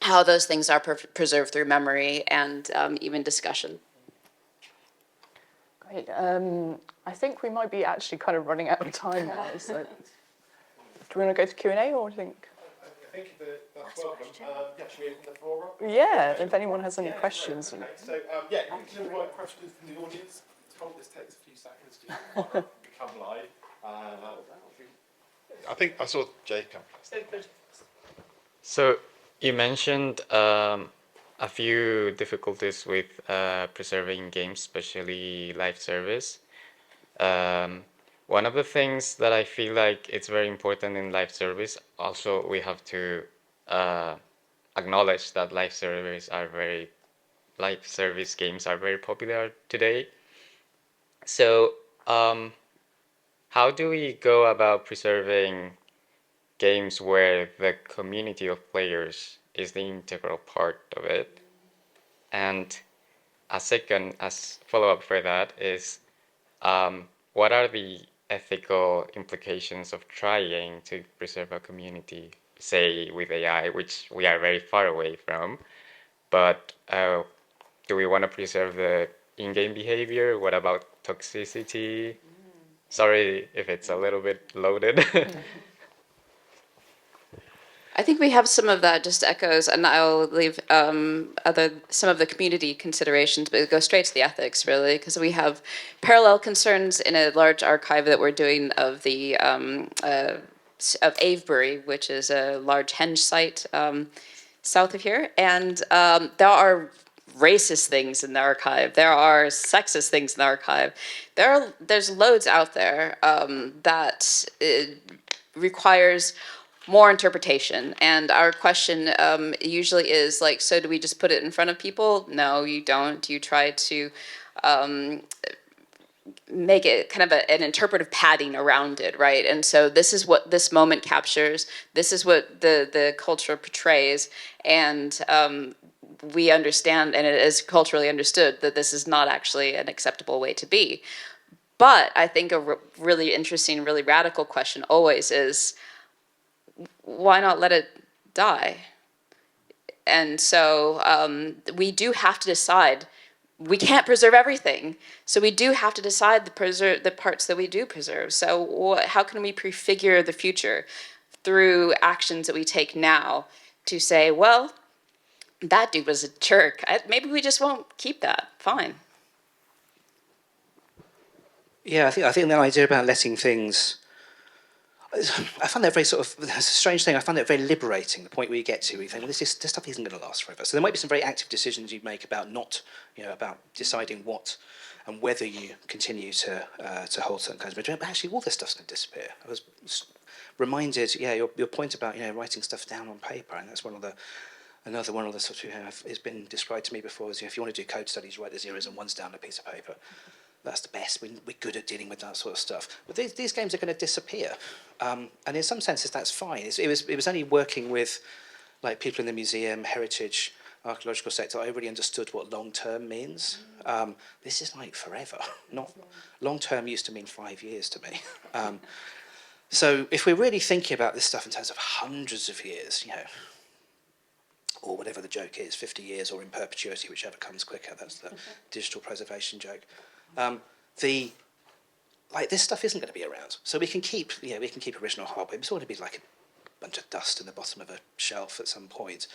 how those things are preserved through memory and even discussion. Great. I think we might be actually kind of running out of time now. So, do we want to go to Q&A, or do you think? I think that's welcome. Yeah, should we open the floor up? Yeah, if anyone has any questions. Okay, so yeah, you can invite questions from the audience. Told this takes a few seconds to become live. I think I saw Jay come first. So you mentioned a few difficulties with preserving games, especially live service. One of the things that I feel like it's very important in live service, also we have to acknowledge that live service games are very popular today. So how do we go about preserving games where the community of players is the integral part of it? And as follow-up for that is, what are the ethical implications of trying to preserve a community, say with AI, which we are very far away from, but do we want to preserve the in-game behavior? What about toxicity? Sorry if it's a little bit loaded. I think we have some of that just echoes, and I'll leave some of the community considerations, but go straight to the ethics, really, because we have parallel concerns in a large archive that we're doing of the of Avebury, which is a large henge site south of here, and there are racist things in the archive. There are sexist things in the archive. There's loads out there that requires more interpretation. And our question usually is like, so do we just put it in front of people? No, you don't. You try to make it kind of an interpretive padding around it, right? And so this is what this moment captures. This is what the culture portrays. And we understand, and it is culturally understood, that this is not actually an acceptable way to be. But I think a really interesting, really radical question always is, why not let it die? And so we do have to decide. We can't preserve everything, so we do have to decide the parts that we do preserve. So how can we prefigure the future through actions that we take now to say, well, that dude was a jerk. Maybe we just won't keep that. Fine. Yeah, I think the idea about letting things, I find that very sort of, it's a strange thing, I find it very liberating, the point where you get to, where you think, well, this stuff isn't going to last forever. So there might be some very active decisions you make about about deciding what and whether you continue to hold certain kinds of material, but actually all this stuff's going to disappear. I was reminded, your point about, writing stuff down on paper, and that's another one of the sort of, has been described to me before, is if you want to do code studies, write the zeros and ones down on a piece of paper. That's the best. We're good at dealing with that sort of stuff. But these games are going to disappear, and in some senses that's fine. It was only working with like people in the museum, heritage, archaeological sector, I really understood what long term means. This is like forever. Not long term used to mean 5 years to me. So if we're really thinking about this stuff in terms of hundreds of years, or whatever the joke is, 50 years or in perpetuity, whichever comes quicker. That's the digital preservation joke. This stuff isn't going to be around, so we can keep original hardware. It's going to be like a bunch of dust in the bottom of a shelf at some point,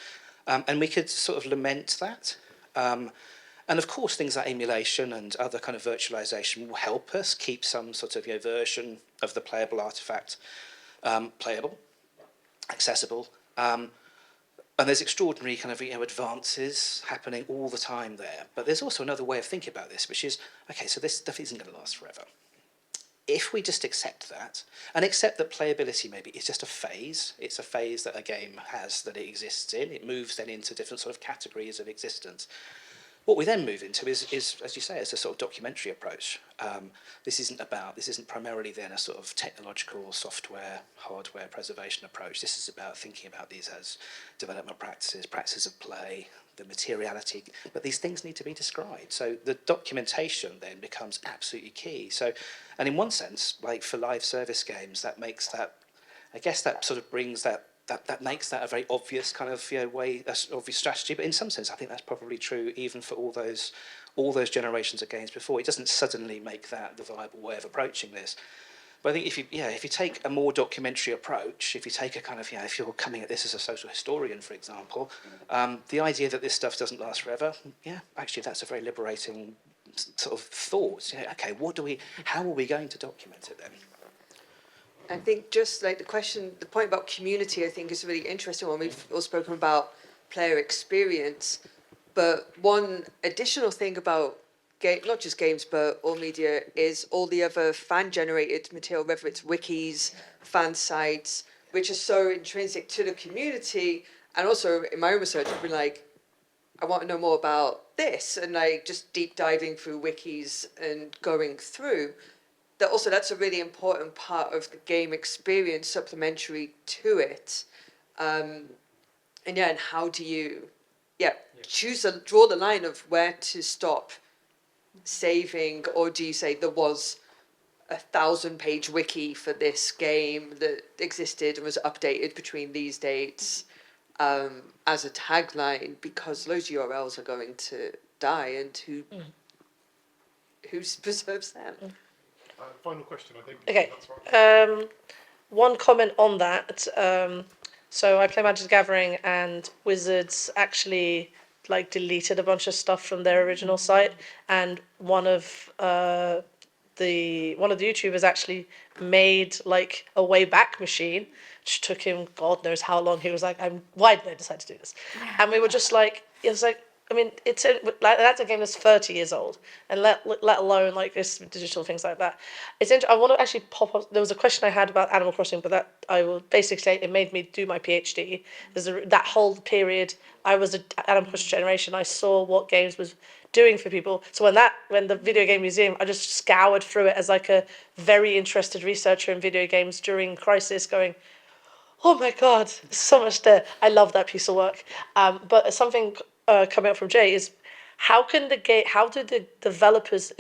and we could sort of lament that. And of course, things like emulation and other kind of virtualization will help us keep some sort of version of the playable artifact playable, accessible. And there's extraordinary kind of advances happening all the time there. But there's also another way of thinking about this, which is, okay, so this stuff isn't going to last forever. If we just accept that, and accept that playability maybe is just a phase, it's a phase that a game has, that it exists in, it moves then into different sort of categories of existence. What we then move into is, as you say, is a sort of documentary approach. This isn't primarily then a sort of technological software, hardware preservation approach. This is about thinking about these as development practices, practices of play, the materiality, but these things need to be described. So the documentation then becomes absolutely key. So, and in one sense, like for live service games, that makes that, I guess that sort of brings that makes that a very obvious kind of way, obvious strategy. But in some sense, I think that's probably true even for all those generations of games before. It doesn't suddenly make that the viable way of approaching this. But I think if you take a more documentary approach, if you take a kind of if you're coming at this as a social historian, for example, the idea that this stuff doesn't last forever, actually that's a very liberating sort of thought. Okay, how are we going to document it then? I think just like the point about community, I think is a really interesting one. We've all spoken about player experience, but one additional thing about not just games, but all media is all the other fan-generated material, whether it's wikis, fan sites, which are so intrinsic to the community. And also in my own research, I've been like, I want to know more about this, and like just deep diving through wikis and going through. That's a really important part of the game experience, supplementary to it. And how do you, draw the line of where to stop saving, or do you say there was a 1,000-page wiki for this game that existed and was updated between these dates as a tagline, because those URLs are going to die, and who preserves them? Final question, I think. Okay. That's right. One comment on that. So I play Magic the Gathering, and Wizards actually deleted a bunch of stuff from their original site, and one of the YouTubers actually made a way back machine, which took him God knows how long. He was like, why did I decide to do this? And we were just it was like, I mean, that's a game that's 30 years old, and let alone this digital things like that. I want to actually pop up. There was a question I had about Animal Crossing, but that I will basically say it made me do my PhD. That whole period, I was an Animal Crossing generation. I saw what games was doing for people. So when the video game museum, I just scoured through it as a very interested researcher in video games during Crisis, going, oh my God, there's so much there. I love that piece of work. But something coming up from Jay is, how do the developers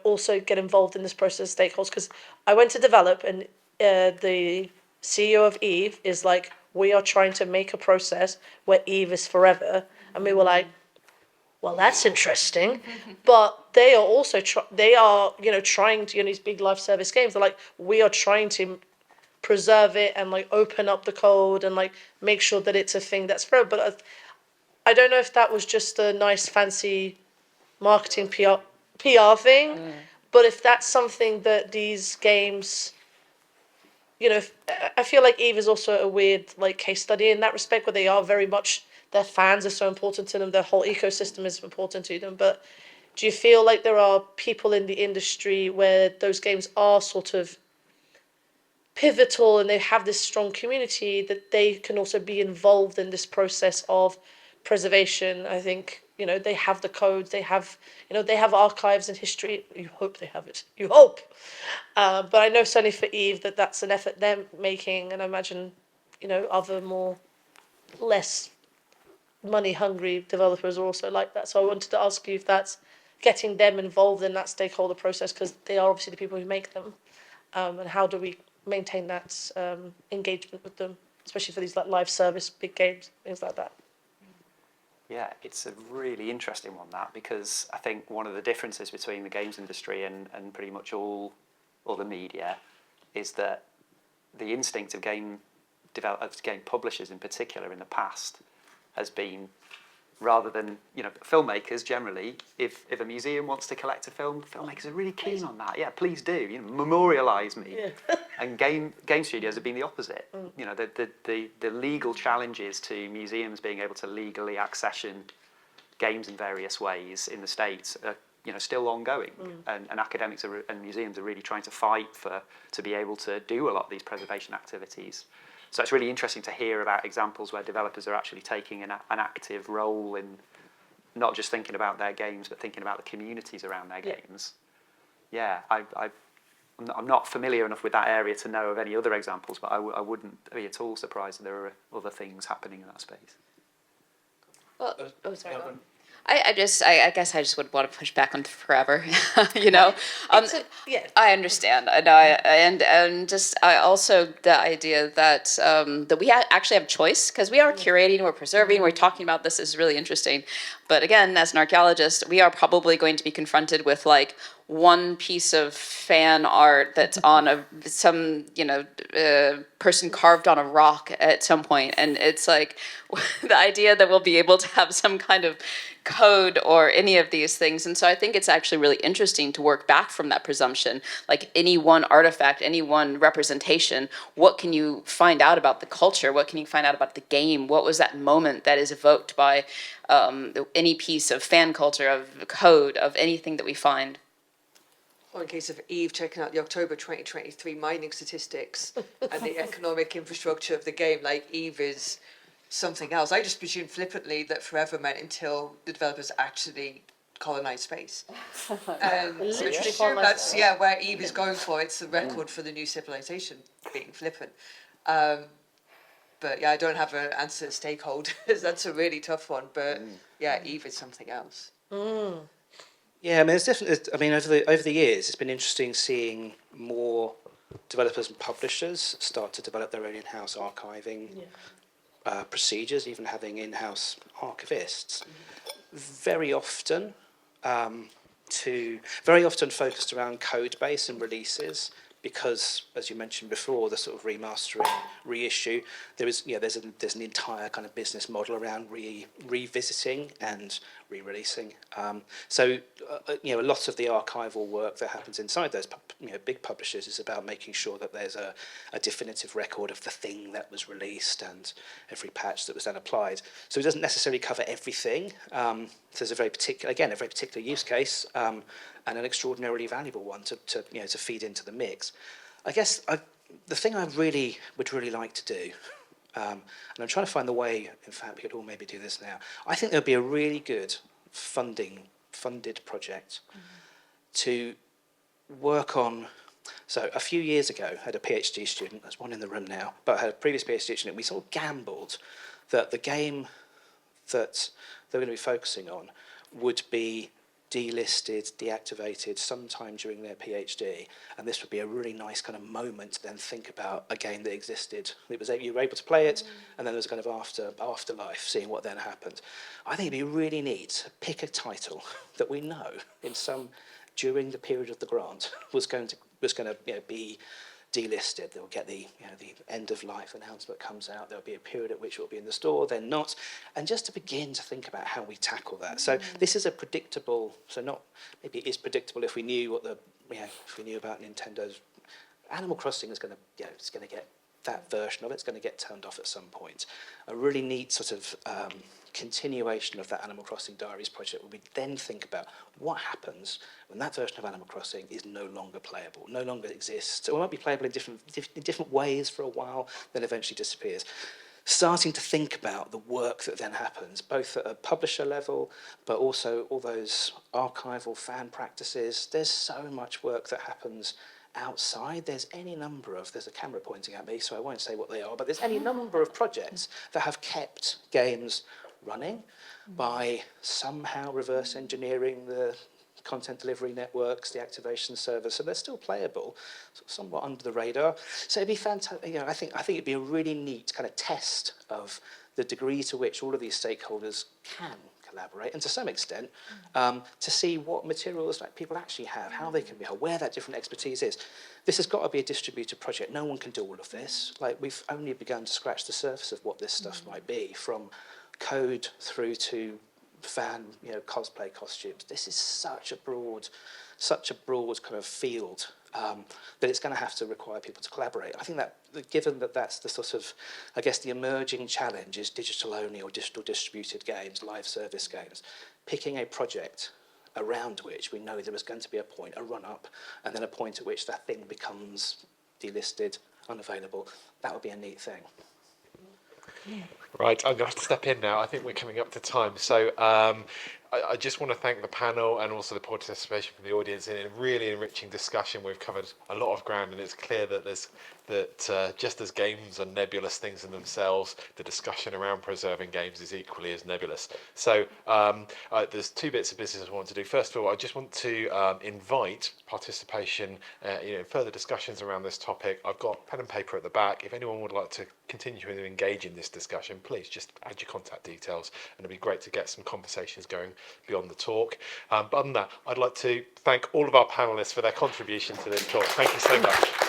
also get involved in this process, stakeholders? Because I went to develop, and the CEO of Eve is like, we are trying to make a process where Eve is forever, and we were like, well, that's interesting, but they are also trying to these big live service games. They're like, we are trying to preserve it and open up the code and make sure that it's a thing that's forever. But I don't know if that was just a nice fancy marketing PR thing, but if that's something that these games, I feel like Eve is also a weird case study in that respect, where they are very much, their fans are so important to them, their whole ecosystem is important to them. But do you feel like there are people in the industry where those games are sort of pivotal and they have this strong community that they can also be involved in this process of preservation? I think they have the codes, they have archives and history. You hope they have it. You hope. But I know certainly for Eve that's an effort they're making, and I imagine other more less money hungry developers are also like that. So I wanted to ask you if that's getting them involved in that stakeholder process, because they are obviously the people who make them, and how do we maintain that engagement with them, especially for these live service big games, things like that. Yeah, it's a really interesting one, that, because I think one of the differences between the games industry and pretty much all the media is that the instinct of game publishers in particular in the past has been, rather than filmmakers generally, if a museum wants to collect a film, filmmakers are really keen on that. Yeah, please do. Memorialise me. Yeah. And game studios have been the opposite. The legal challenges to museums being able to legally accession games in various ways in the States are still ongoing, and academics and museums are really trying to fight to be able to do a lot of these preservation activities. So it's really interesting to hear about examples where developers are actually taking an active role in not just thinking about their games, but thinking about the communities around their games. Yeah, I'm not familiar enough with that area to know of any other examples, but I wouldn't be at all surprised that there are other things happening in that space. Well, sorry. I guess I just would want to push back on forever, you know. I understand, and just I also the idea that that we actually have choice because we are curating, we're preserving, we're talking about this is really interesting. But again, as an archaeologist, we are probably going to be confronted with like one piece of fan art that's on some person carved on a rock at some point, and it's like the idea that we'll be able to have some kind of code or any of these things. And so I think it's actually really interesting to work back from that presumption, like any one artifact, any one representation, what can you find out about the culture? What can you find out about the game? What was that moment that is evoked by any piece of fan culture, of code, of anything that we find? Or in case of Eve, checking out the October 2023 mining statistics and the economic infrastructure of the game, like Eve is something else. I just presumed flippantly that forever meant until the developers actually colonize space. So I presume that's where Eve is going for. It's the record for the new civilization, being flippant. But yeah, I don't have an answer to stakeholders. That's a really tough one. But yeah, Eve is something else. Yeah, I mean, it's definitely. I mean, over the years, it's been interesting seeing more developers and publishers start to develop their own in-house archiving procedures, even having in-house archivists. Very often focused around code base and releases, because, as you mentioned before, the sort of remastering, reissue, there's an entire kind of business model around revisiting and re-releasing. So a lot of the archival work that happens inside those big publishers is about making sure that there's a definitive record of the thing that was released and every patch that was then applied. So it doesn't necessarily cover everything. So there's a very particular use case. And an extraordinarily valuable one to feed into the mix. I guess the thing I would really like to do, and I'm trying to find the way, in fact we could all maybe do this now, I think there would be a really good funded project to work on. So a few years ago I had a PhD student, there's one in the room now, but I had a previous PhD student, we sort of gambled that the game that they were going to be focusing on would be delisted, deactivated sometime during their PhD, and this would be a really nice kind of moment to then think about a game that existed. You were able to play it, and then there was a kind of afterlife, seeing what then happened. I think it'd be really neat to pick a title that we know during the period of the grant was going to be delisted. They'll get the end of life announcement comes out. There'll be a period at which it will be in the store, then not, and just to begin to think about how we tackle that. So this is maybe it is predictable if we knew if we knew about Nintendo's Animal Crossing is going to get that version of it's going to get turned off at some point. A really neat sort of continuation of that Animal Crossing Diaries project where we then think about what happens when that version of Animal Crossing is no longer playable, no longer exists, or might be playable in different ways for a while, then eventually disappears. Starting to think about the work that then happens, both at a publisher level, but also all those archival fan practices. There's so much work that happens outside. There's a camera pointing at me, so I won't say what they are, but there's any number of projects that have kept games running by somehow reverse engineering the content delivery networks, the activation servers, so they're still playable, somewhat under the radar. So it'd be fantastic. I think it'd be a really neat kind of test of the degree to which all of these stakeholders can collaborate, and to some extent, to see what materials people actually have, how they can be held, where that different expertise is. This has got to be a distributed project. No one can do all of this. We've only begun to scratch the surface of what this stuff might be, from code through to fan, cosplay costumes. This is such a broad kind of field that it's going to have to require people to collaborate. I think that, given that that's the sort of, I guess, the emerging challenge is digital only or digital distributed games, live service games, picking a project around which we know there is going to be a run-up, and then a point at which that thing becomes delisted, unavailable. That would be a neat thing. Right, I'm going to have to step in now. I think we're coming up to time. So I just want to thank the panel and also the participation from the audience in a really enriching discussion. We've covered a lot of ground, and it's clear that just as games are nebulous things in themselves, the discussion around preserving games is equally as nebulous. So there's two bits of business I want to do. First of all, I just want to invite participation in further discussions around this topic. I've got pen and paper at the back. If anyone would like to continue to engage in this discussion, please just add your contact details, and it'd be great to get some conversations going beyond the talk. But other than that, I'd like to thank all of our panelists for their contribution to this talk. Thank you so much.